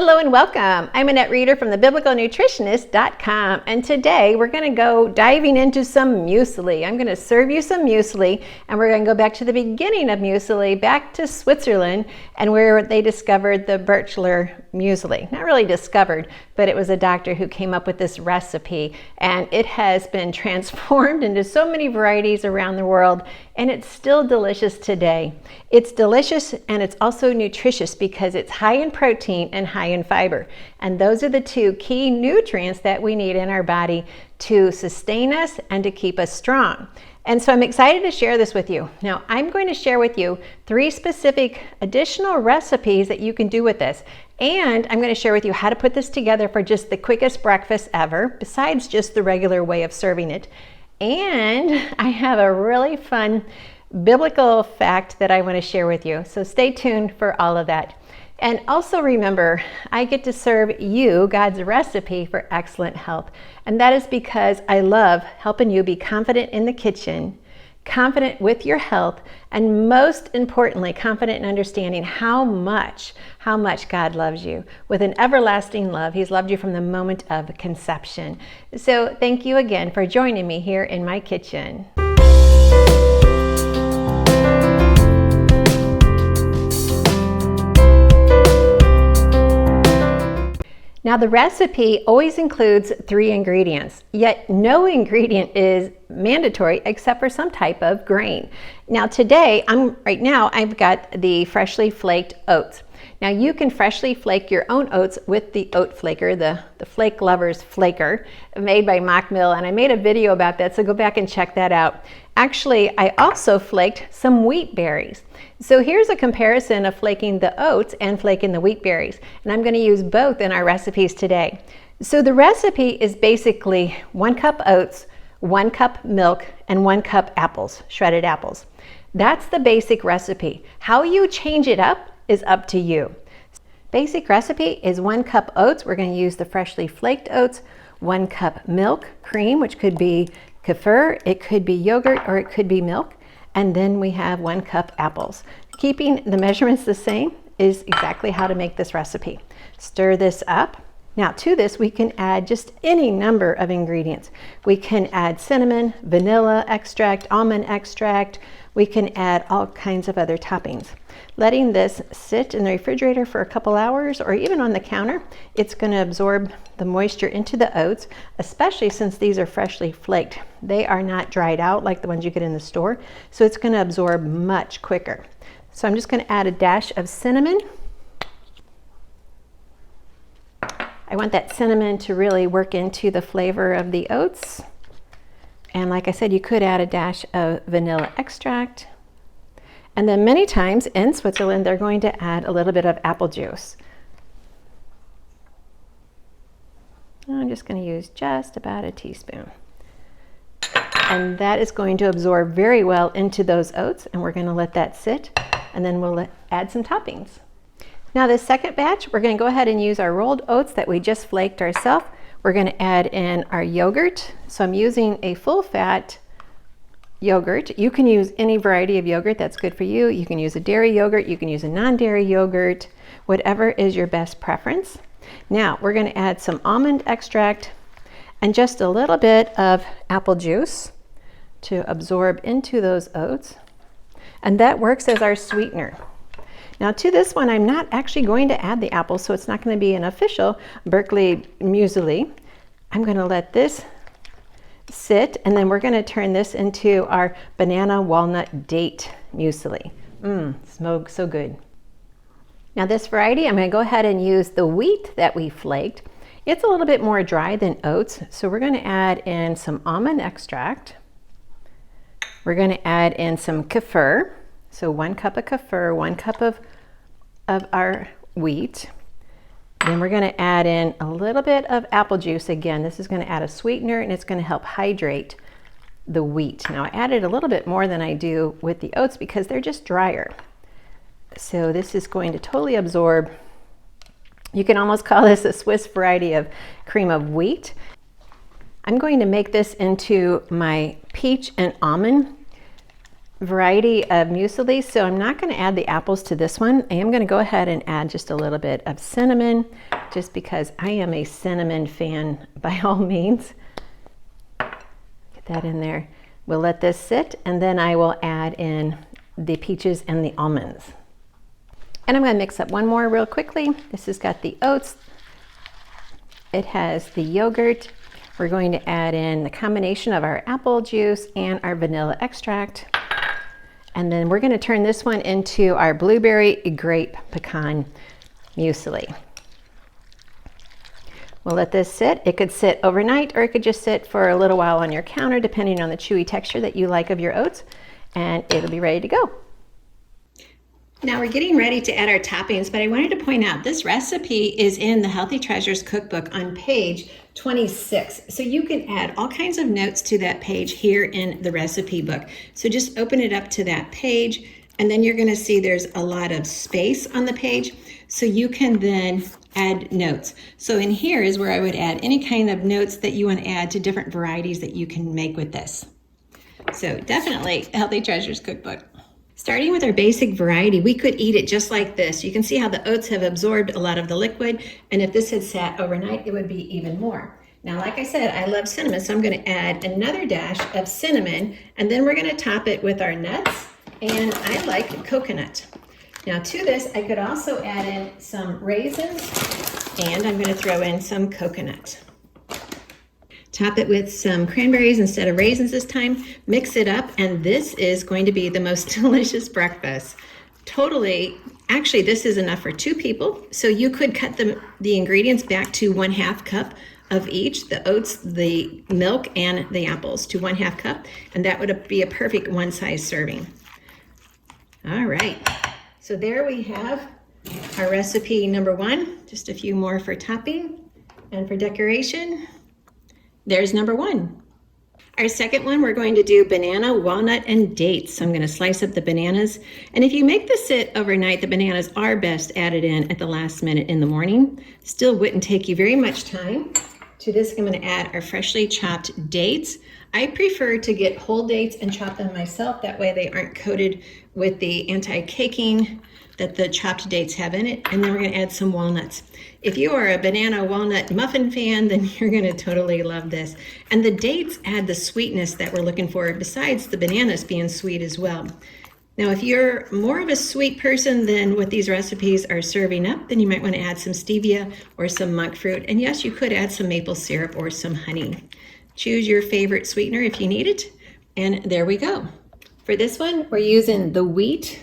Hello and welcome. I'm Annette Reeder from thebiblicalnutritionist.com, and today we're going to go diving into some muesli. I'm going to serve you some muesli, and we're going to go back to the beginning of muesli, back to Switzerland, and where they discovered the Bircher Muesli. Not really discovered, but it was a doctor who came up with this recipe, and it has been transformed into so many varieties around the world, and it's still delicious today. It's delicious and it's also nutritious because it's high in protein and high in fiber. And those are the two key nutrients that we need in our body to sustain us and to keep us strong. And so I'm excited to share this with you. Now, I'm going to share with you 3 specific additional recipes that you can do with this. And I'm going to share with you how to put this together for just the quickest breakfast ever, besides just the regular way of serving it. And I have a really fun biblical fact that I want to share with you. So stay tuned for all of that. And also remember, I get to serve you God's recipe for excellent health. And that is because I love helping you be confident in the kitchen, confident with your health, and most importantly, confident in understanding how much God loves you with an everlasting love. He's loved you from the moment of conception. So thank you again for joining me here in my kitchen. Now the recipe always includes 3 ingredients, yet no ingredient is mandatory except for some type of grain. Now today, right now I've got the freshly flaked oats. Now you can freshly flake your own oats with the oat flaker, the Flake Lovers flaker made by Mock Mill, and I made a video about that, so go back and check that out. Actually, I also flaked some wheat berries. So here's a comparison of flaking the oats and flaking the wheat berries, and I'm going to use both in our recipes today. So the recipe is basically 1 cup oats, 1 cup milk, and 1 cup apples, shredded apples. That's the basic recipe. How you change it up is up to you. Basic recipe is 1 cup oats. We're going to use the freshly flaked oats, 1 cup milk, cream, which could be kefir, it could be yogurt, or it could be milk. And then we have 1 cup apples. Keeping the measurements the same is exactly how to make this recipe. Stir this up. Now to this we can add just any number of ingredients. We can add cinnamon, vanilla extract, almond extract. We can add all kinds of other toppings. Letting this sit in the refrigerator for a couple hours or even on the counter, it's going to absorb the moisture into the oats, especially since these are freshly flaked. They are not dried out like the ones you get in the store, so it's going to absorb much quicker. So I'm just going to add a dash of cinnamon. I want that cinnamon to really work into the flavor of the oats. And like I said, you could add a dash of vanilla extract. And then many times in Switzerland, they're going to add a little bit of apple juice. I'm just going to use just about a teaspoon. And that is going to absorb very well into those oats, and we're going to let that sit, and then we'll add some toppings. Now this second batch, we're going to go ahead and use our rolled oats that we just flaked ourselves. We're going to add in our yogurt. So I'm using a full-fat yogurt. You can use any variety of yogurt that's good for you. You can use a dairy yogurt, you can use a non-dairy yogurt, whatever is your best preference. Now we're going to add some almond extract and just a little bit of apple juice to absorb into those oats. And that works as our sweetener. Now to this one, I'm not actually going to add the apple, so it's not going to be an official Bircher Muesli. I'm going to let this sit, and then we're going to turn this into our banana walnut date muesli. Smells so good. Now this variety, I'm going to go ahead and use the wheat that we flaked. It's a little bit more dry than oats, so we're going to add in some almond extract. We're going to add in some kefir. So 1 cup of kefir, 1 cup of our wheat. Then we're going to add in a little bit of apple juice. Again, this is going to add a sweetener and it's going to help hydrate the wheat. Now I added a little bit more than I do with the oats because they're just drier. So this is going to totally absorb. You can almost call this a Swiss variety of cream of wheat. I'm going to make this into my peach and almond variety of muesli, so I'm not going to add the apples to this one. I am going to go ahead and add just a little bit of cinnamon, just because I am a cinnamon fan by all means. Get that in there. We'll let this sit, and then I will add in the peaches and the almonds. And I'm going to mix up one more real quickly. This has got the oats. It has the yogurt. We're going to add in the combination of our apple juice and our vanilla extract. And then we're going to turn this one into our blueberry grape pecan muesli. We'll let this sit. It could sit overnight, or it could just sit for a little while on your counter, depending on the chewy texture that you like of your oats, and it'll be ready to go. Now we're getting ready to add our toppings, but I wanted to point out this recipe is in the Healthy Treasures cookbook on page 26. So you can add all kinds of notes to that page here in the recipe book. So just open it up to that page, and then you're going to see there's a lot of space on the page. So you can then add notes. So in here is where I would add any kind of notes that you want to add to different varieties that you can make with this. So definitely Healthy Treasures cookbook. Starting with our basic variety, we could eat it just like this. You can see how the oats have absorbed a lot of the liquid, and if this had sat overnight, it would be even more. Now, like I said, I love cinnamon, so I'm going to add another dash of cinnamon, and then we're going to top it with our nuts, and I like coconut. Now to this, I could also add in some raisins, and I'm going to throw in some coconut. Top it with some cranberries instead of raisins this time. Mix it up, and this is going to be the most delicious breakfast. Totally, actually this is enough for 2 people. So you could cut the ingredients back to 1/2 cup of each, the oats, the milk, and the apples to 1/2 cup. And that would be a perfect one-size serving. All right, so there we have our recipe number 1. Just a few more for topping and for decoration. There's number 1. Our second one, we're going to do banana, walnut, and dates. So I'm going to slice up the bananas. And if you make this sit overnight, the bananas are best added in at the last minute in the morning. Still wouldn't take you very much time. To this, I'm going to add our freshly chopped dates. I prefer to get whole dates and chop them myself. That way they aren't coated with the anti-caking that the chopped dates have in it. And then we're going to add some walnuts. If you are a banana walnut muffin fan, then you're going to totally love this. And the dates add the sweetness that we're looking for, besides the bananas being sweet as well. Now, if you're more of a sweet person than what these recipes are serving up, then you might want to add some stevia or some monk fruit. And yes, you could add some maple syrup or some honey. Choose your favorite sweetener if you need it. And there we go. For this one, we're using the wheat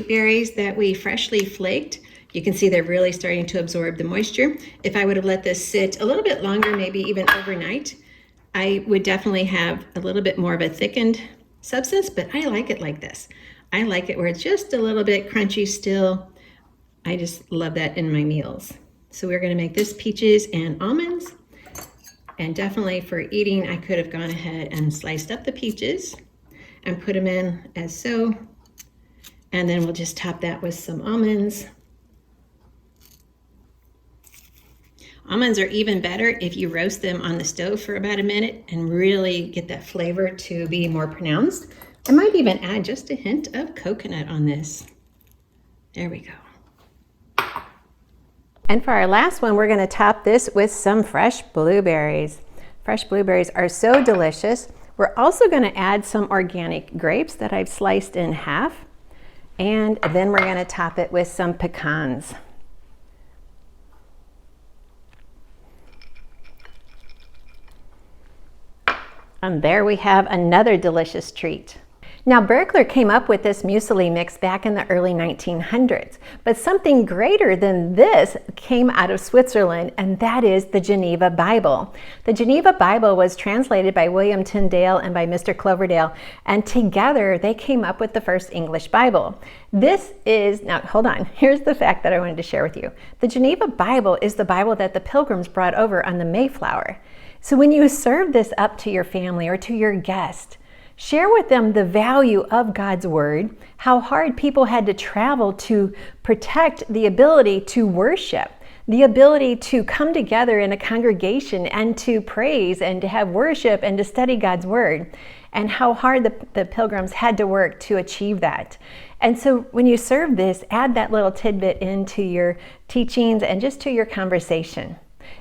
berries that we freshly flaked. You can see they're really starting to absorb the moisture. If I would have let this sit a little bit longer, maybe even overnight, I would definitely have a little bit more of a thickened substance, but I like it like this. I like it where it's just a little bit crunchy still. I just love that in my meals. So we're going to make this peaches and almonds. And definitely for eating, I could have gone ahead and sliced up the peaches and put them in as so. And then we'll just top that with some almonds. Almonds are even better if you roast them on the stove for about a minute and really get that flavor to be more pronounced. I might even add just a hint of coconut on this. There we go. And for our last one, we're going to top this with some fresh blueberries. Fresh blueberries are so delicious. We're also going to add some organic grapes that I've sliced in half. And then we're going to top it with some pecans. And there we have another delicious treat. Now, Bircher came up with this muesli mix back in the early 1900s, but something greater than this came out of Switzerland, and that is the Geneva Bible. The Geneva Bible was translated by William Tyndale and by Mr. Cloverdale, and together they came up with the first English Bible. This is, now hold on, here's the fact that I wanted to share with you. The Geneva Bible is the Bible that the Pilgrims brought over on the Mayflower. So when you serve this up to your family or to your guest, share with them the value of God's Word, how hard people had to travel to protect the ability to worship. the ability to come together in a congregation and to praise and to have worship and to study God's word, and how hard the pilgrims had to work to achieve that. And so when you serve this, add that little tidbit into your teachings and just to your conversation.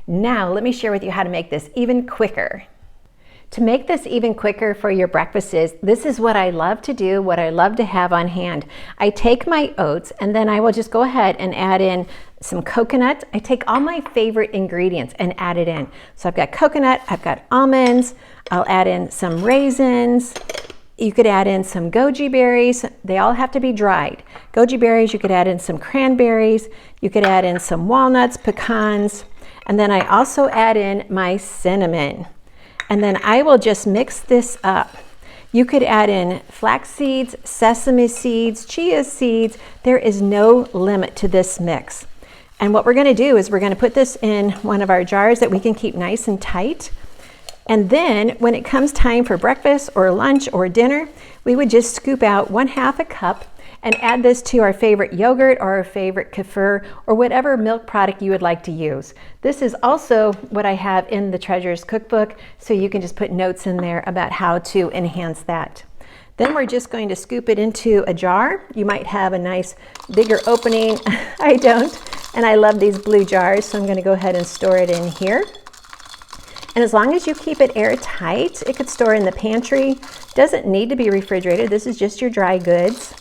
Now, let me share with you how to make this even quicker. To make this even quicker for your breakfasts, this is what I love to do, what I love to have on hand. I take my oats and then I will just go ahead and add in some coconut. I take all my favorite ingredients and add it in. So I've got coconut, I've got almonds, I'll add in some raisins. You could add in some goji berries. They all have to be dried. Goji berries, you could add in some cranberries. You could add in some walnuts, pecans. And then I also add in my cinnamon. And then I will just mix this up. You could add in flax seeds, sesame seeds, chia seeds. There is no limit to this mix. And what we're going to do is we're going to put this in one of our jars that we can keep nice and tight. And then when it comes time for breakfast or lunch or dinner, we would just scoop out 1/2 cup and add this to our favorite yogurt or our favorite kefir or whatever milk product you would like to use. This is also what I have in the Treasures cookbook, so you can just put notes in there about how to enhance that. Then we're just going to scoop it into a jar. You might have a nice bigger opening. I don't, and I love these blue jars, so I'm going to go ahead and store it in here. And as long as you keep it airtight, it could store in the pantry. Doesn't need to be refrigerated. This is just your dry goods.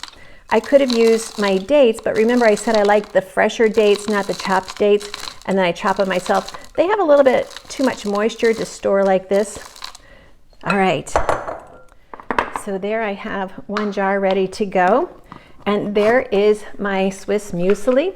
I could have used my dates, but remember I said I like the fresher dates, not the chopped dates, and then I chop them myself. They have a little bit too much moisture to store like this. All right, so there I have one jar ready to go. And there is my Swiss muesli.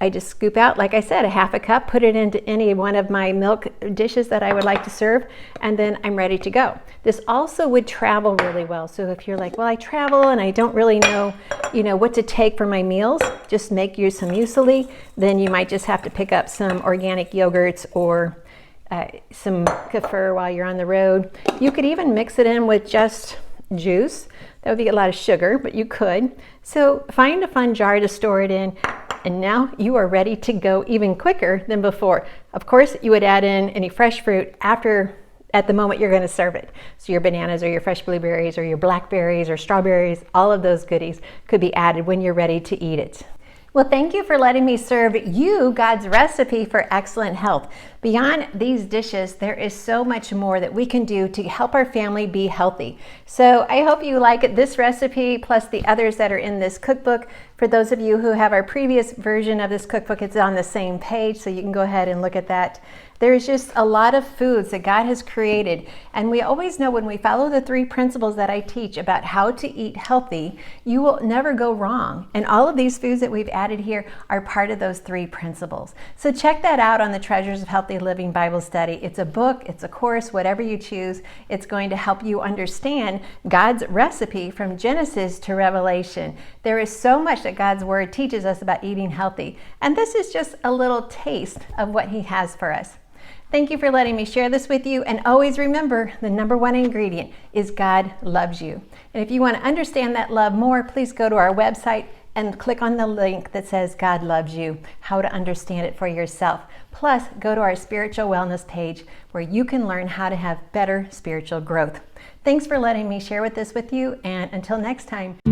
I just scoop out, like I said, 1/2 cup, put it into any one of my milk dishes that I would like to serve, and then I'm ready to go. This also would travel really well. So if you're like, well, I travel and I don't really know, what to take for my meals, just make you some muesli. Then you might just have to pick up some organic yogurts or some kefir while you're on the road. You could even mix it in with just juice. That would be a lot of sugar, but you could. So find a fun jar to store it in. And now you are ready to go even quicker than before. Of course, you would add in any fresh fruit at the moment you're going to serve it. So your bananas or your fresh blueberries or your blackberries or strawberries, all of those goodies could be added when you're ready to eat it. Well, thank you for letting me serve you God's recipe for excellent health. Beyond these dishes, there is so much more that we can do to help our family be healthy. So I hope you like this recipe, plus the others that are in this cookbook. For those of you who have our previous version of this cookbook, it's on the same page, so you can go ahead and look at that. There's just a lot of foods that God has created, and we always know when we follow the 3 principles that I teach about how to eat healthy, you will never go wrong. And all of these foods that we've added here are part of those 3 principles. So check that out on the Treasures of Healthy Living Bible Study. It's a book, it's a course, whatever you choose. It's going to help you understand God's recipe from Genesis to Revelation. There is so much that God's Word teaches us about eating healthy, and this is just a little taste of what He has for us. Thank you for letting me share this with you, and always remember the #1 ingredient is God loves you. And if you want to understand that love more, please go to our website and click on the link that says God loves you, how to understand it for yourself. Plus, go to our spiritual wellness page where you can learn how to have better spiritual growth. Thanks for letting me share this with you, and until next time.